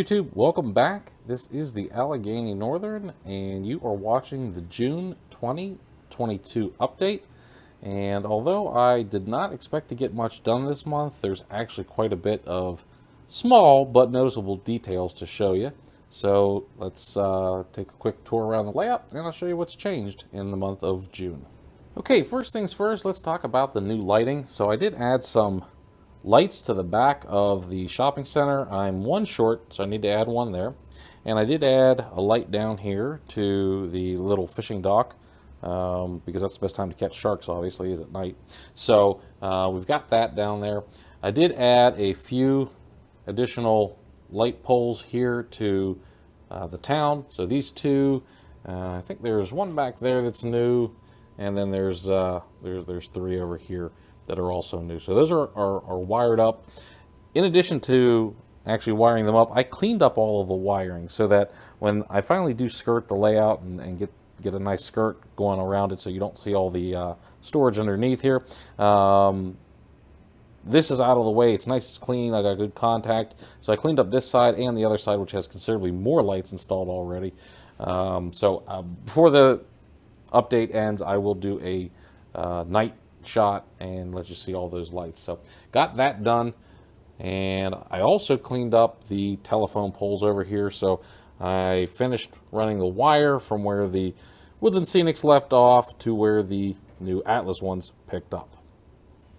YouTube, welcome back. This is the Allegheny Northern, and you are watching the June 2022 update. And although I did not expect to get much done this month, there's actually quite a bit of small but noticeable details to show you. So let's take a quick tour around the layout, and I'll show you what's changed in the month of June. Okay, first things first, let's talk about the new lighting. So I did add some lights to the back of the shopping center. I'm one short, so I need to add one there. And I did add a light down here to the little fishing dock because that's the best time to catch sharks, obviously, is at night. So we've got that down there. I did add a few additional light poles here to the town. So these two, I think there's one back there that's new, and then there's three over here that are also new. So those are wired up. In addition to actually wiring them up, I cleaned up all of the wiring so that when I finally do skirt the layout and get a nice skirt going around it so you don't see all the storage underneath here, this is out of the way. It's nice, it's clean, I got good contact. So I cleaned up this side and the other side, which has considerably more lights installed already. Before the update ends, I will do a night shot and let you see all those lights. So got that done, and I also cleaned up the telephone poles over here. So I finished running the wire from where the Woodland Scenics left off to where the new Atlas ones picked up.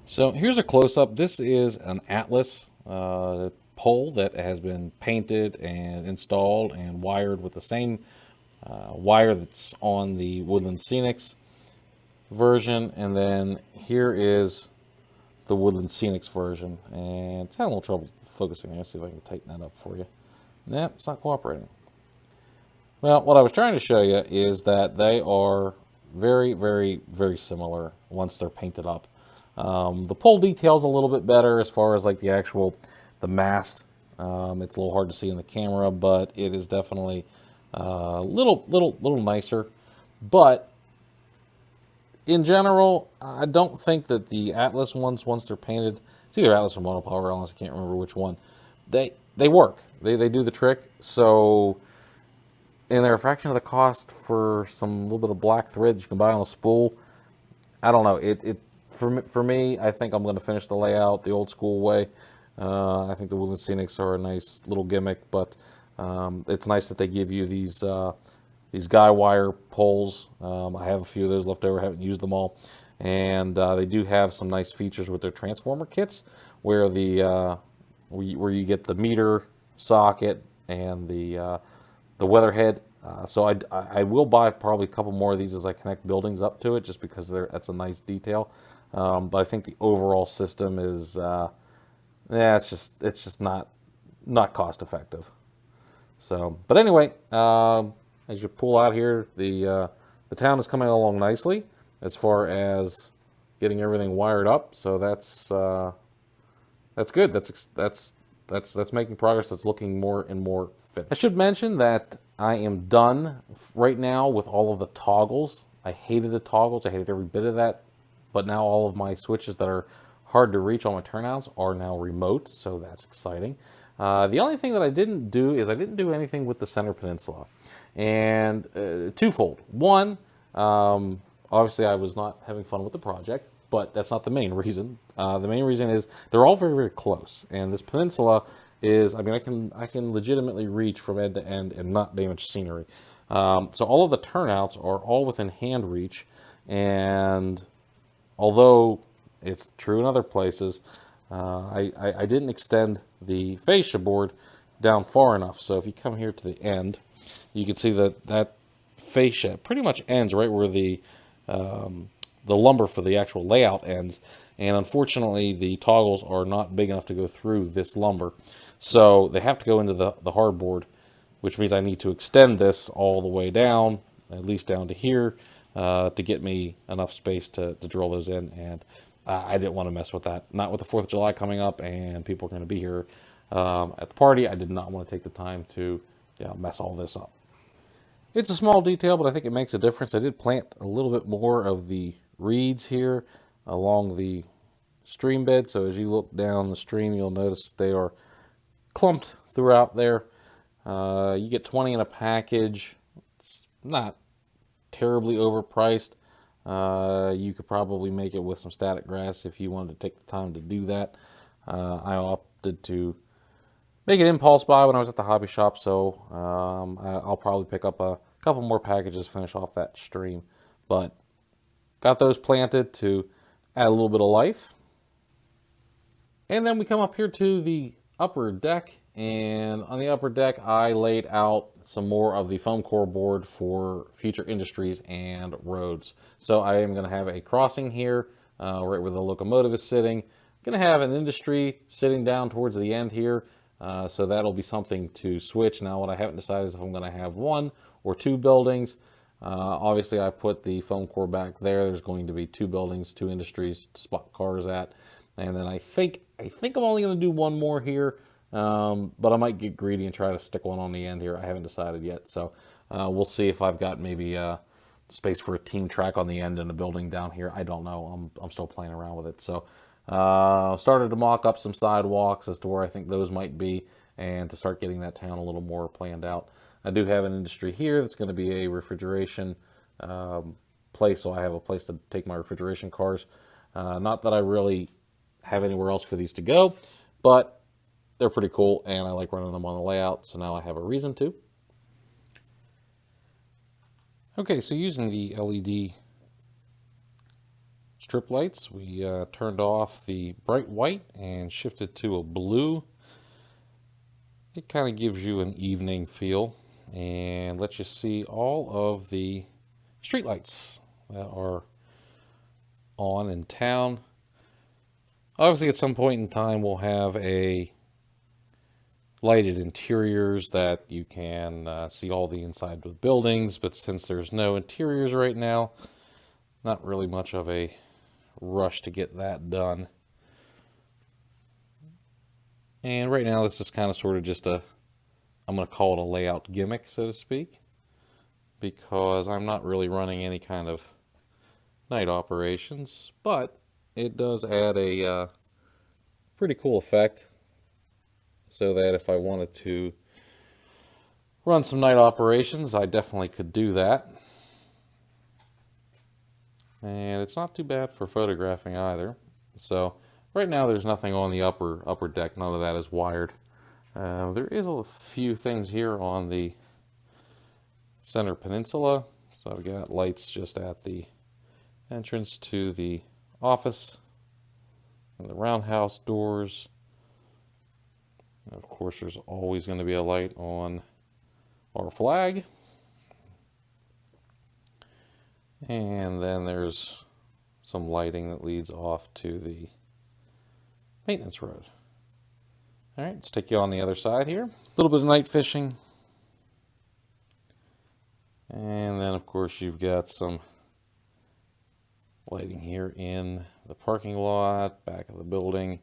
So here's a close-up. This is an Atlas pole that has been painted and installed and wired with the same wire that's on the Woodland Scenics version, and then here is the Woodland Scenics version, and it's having a little trouble focusing. Let's see if I can tighten that up for you. Nope, it's not cooperating. Well, what I was trying to show you is that they are very, very, very similar once they're painted up. The pole detail's a little bit better as far as like the mast. It's a little hard to see in the camera, but it is definitely a little nicer. But in general, I don't think that the Atlas ones, once they're painted, it's either Atlas or Monopower, unless I can't remember which one, they work. They do the trick. So, and they're a fraction of the cost for some little bit of black thread you can buy on a spool. I don't know. For me, I think I'm going to finish the layout the old school way. I think the Woodland Scenics are a nice little gimmick, but it's nice that they give you these guy wire poles. I have a few of those left over, haven't used them all. And they do have some nice features with their transformer kits where where you get the meter socket and the weatherhead. So I will buy probably a couple more of these as I connect buildings up to it, just because that's a nice detail. But I think the overall system is it's just not cost effective. So, but anyway, as you pull out here, the town is coming along nicely as far as getting everything wired up. So that's good. That's making progress. That's looking more and more fit. I should mention that I am done right now with all of the toggles. I hated the toggles. I hated every bit of that. But now all of my switches that are hard to reach on my turnouts are now remote. So that's exciting. The only thing that I didn't do is I didn't do anything with the center peninsula. And twofold. One, obviously I was not having fun with the project, but that's not the main reason. The main reason is they're all very, very close. And this peninsula is, I mean, I can legitimately reach from end to end and not damage scenery. So all of the turnouts are all within hand reach. And although it's true in other places, I didn't extend the fascia board down far enough. So if you come here to the end, you can see that fascia pretty much ends right where the lumber for the actual layout ends. And unfortunately, the toggles are not big enough to go through this lumber. So they have to go into the hardboard, which means I need to extend this all the way down, at least down to here, to get me enough space to drill those in. And I didn't want to mess with that. Not with the 4th of July coming up and people are going to be here at the party. I did not want to take the time to mess all this up. It's a small detail, but I think it makes a difference. I did plant a little bit more of the reeds here along the stream bed. So as you look down the stream, you'll notice they are clumped throughout there. You get 20 in a package. It's not terribly overpriced. You could probably make it with some static grass if you wanted to take the time to do that. I opted to make an impulse buy when I was at the hobby shop, so I'll probably pick up a couple more packages to finish off that stream. But got those planted to add a little bit of life. And then we come up here to the upper deck, and on the upper deck I laid out some more of the foam core board for future industries and roads. So I am going to have a crossing here right where the locomotive is sitting. I'm going to have an industry sitting down towards the end here, so that'll be something to switch. Now what I haven't decided is if I'm going to have one or two buildings. Obviously I put the foam core back there. There's going to be two buildings, two industries to spot cars at. And then I think I'm only going to do one more here, but I might get greedy and try to stick one on the end here. I haven't decided yet, so we'll see if I've got maybe space for a team track on the end and a building down here. I don't know. I'm still playing around with it. So started to mock up some sidewalks as to where I think those might be, and to start getting that town a little more planned out. I do have an industry here that's going to be a refrigeration place, so I have a place to take my refrigeration cars. Not that I really have anywhere else for these to go, but they're pretty cool and I like running them on the layout, so now I have a reason to. Okay, so using the LED strip lights, we turned off the bright white and shifted to a blue. It kind of gives you an evening feel and lets you see all of the street lights that are on in town. Obviously, at some point in time, we'll have a lighted interiors that you can see all the inside of buildings, but since there's no interiors right now, not really much of a rush to get that done. And right now, this is kind of sort of just I'm going to call it a layout gimmick, so to speak, because I'm not really running any kind of night operations, but it does add a pretty cool effect, so that if I wanted to run some night operations, I definitely could do that. And it's not too bad for photographing either. So right now there's nothing on the upper deck. None of that is wired. There is a few things here on the center peninsula. So I've got lights just at the entrance to the office and the roundhouse doors. And of course, there's always going to be a light on our flag. And then there's some lighting that leads off to the maintenance road. All right, let's take you on the other side here. A little bit of night fishing. And then, of course, you've got some lighting here in the parking lot, back of the building,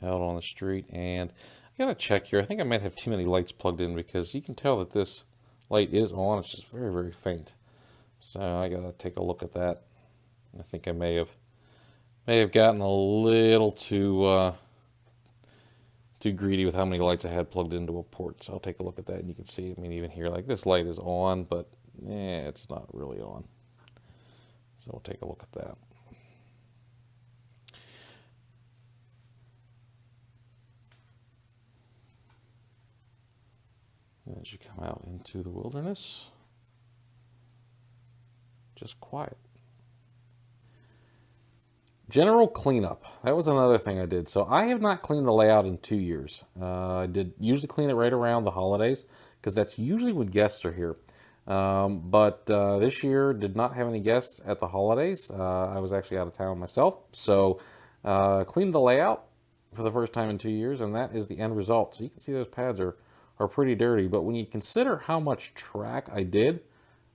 out on the street. And I gotta check here. I think I might have too many lights plugged in, because you can tell that this light is on. It's just very, very faint. So I gotta take a look at that. I think I may have gotten a little too greedy with how many lights I had plugged into a port. So I'll take a look at that, and you can see, I mean, even here, like, this light is on, but it's not really on. So we'll take a look at that. As you come out into the wilderness, just quiet. General cleanup. That was another thing I did. So I have not cleaned the layout in 2 years. I did usually clean it right around the holidays, because that's usually when guests are here. But this year did not have any guests at the holidays. I was actually out of town myself. So cleaned the layout for the first time in 2 years, and that is the end result. So you can see those pads are pretty dirty. But when you consider how much track I did,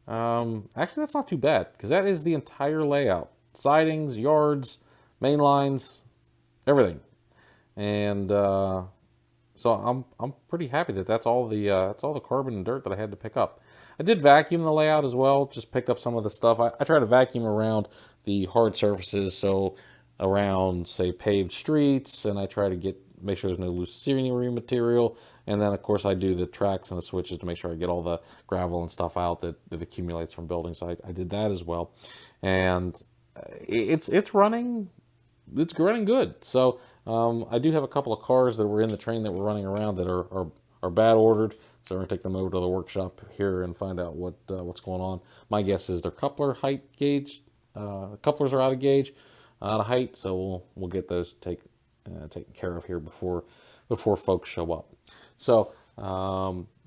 actually that's not too bad, because that is the entire layout. Sidings, yards, main lines, everything. And so I'm pretty happy that that's all the carbon and dirt that I had to pick up. I did vacuum the layout as well, just picked up some of the stuff. I try to vacuum around the hard surfaces, so around, say, paved streets, and I try to get make sure there's no loose scenery material. And then, of course, I do the tracks and the switches to make sure I get all the gravel and stuff out that accumulates from building. So I did that as well. And it's running good. So I do have a couple of cars that were in the train that were running around that are bad ordered. So we're going to take them over to the workshop here and find out what's going on. My guess is their coupler height gauge. Couplers are out of gauge, out of height. So we'll get those taken care of here before folks show up. So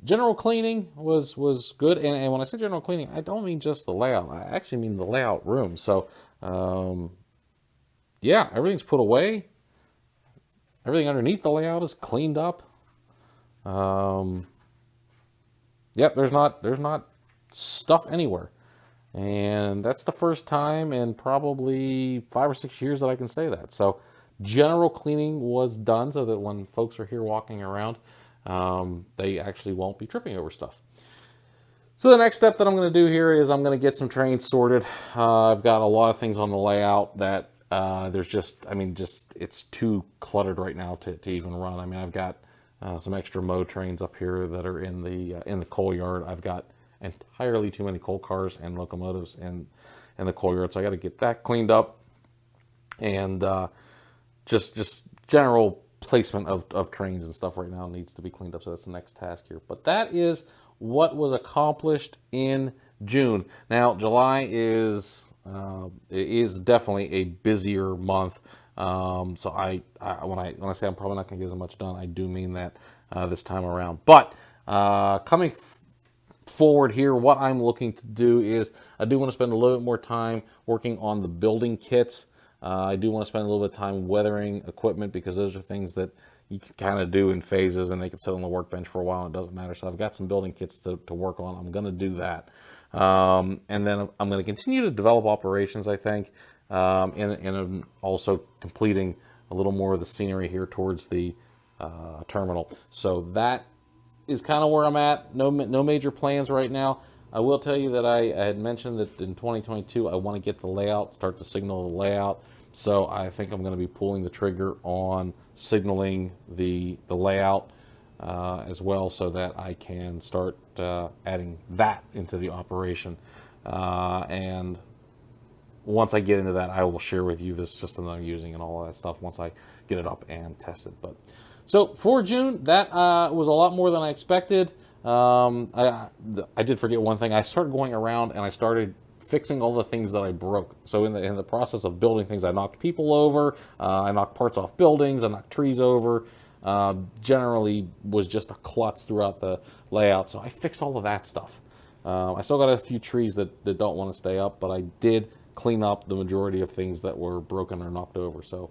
general cleaning was good. And when I say general cleaning, I don't mean just the layout. I actually mean the layout room. So yeah, everything's put away. Everything underneath the layout is cleaned up. Yep, there's not stuff anywhere. And that's the first time in probably 5 or 6 years that I can say that. So general cleaning was done so that when folks are here walking around, they actually won't be tripping over stuff. So the next step that I'm going to do here is I'm going to get some trains sorted. I've got a lot of things on the layout that it's too cluttered right now to even run. I mean, I've got some extra mow trains up here that are in the coal yard. I've got entirely too many coal cars and locomotives in the coal yard, so I got to get that cleaned up, and just general placement of trains and stuff right now needs to be cleaned up. So that's the next task here. But that is what was accomplished in June. Now July is definitely a busier month. So when I say I'm probably not going to get as much done, I do mean that this time around. But coming forward here, what I'm looking to do is I do want to spend a little bit more time working on the building kits. I do want to spend a little bit of time weathering equipment, because those are things that you can kind of do in phases and they can sit on the workbench for a while and it doesn't matter. So I've got some building kits to work on. I'm going to do that. And then I'm going to continue to develop operations, I think, and also completing a little more of the scenery here towards the terminal. So that is kind of where I'm at. No major plans right now. I will tell you that I had mentioned that in 2022 I want to get the layout, start to signal the layout. So I think I'm going to be pulling the trigger on signaling the layout as well, so that I can start adding that into the operation. And once I get into that, I will share with you the system that I'm using and all of that stuff once I get it up and test it. But so for June, that was a lot more than I expected. I did forget one thing. I started going around and I started fixing all the things that I broke. So in the process of building things, I knocked people over, I knocked parts off buildings, I knocked trees over. Generally was just a klutz throughout the layout. So I fixed all of that stuff. I still got a few trees that don't want to stay up, but I did clean up the majority of things that were broken or knocked over. So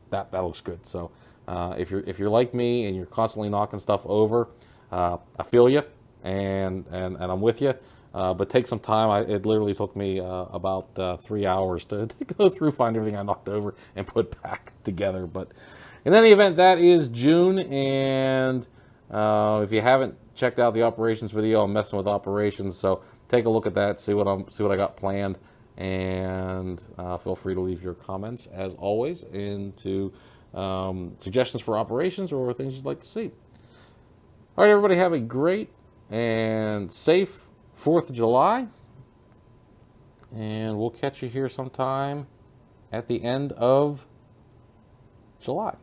that looks good. So if you're like me and you're constantly knocking stuff over, I feel you, and I'm with you. But take some time. It literally took me about 3 hours to go through, find everything I knocked over, and put back together. But in any event, that is June. And if you haven't checked out the operations video, I'm messing with operations. So take a look at that, see what I got planned, and feel free to leave your comments as always into suggestions for operations or things you'd like to see. All right, everybody, have a great and safe 4th of July, and we'll catch you here sometime at the end of July.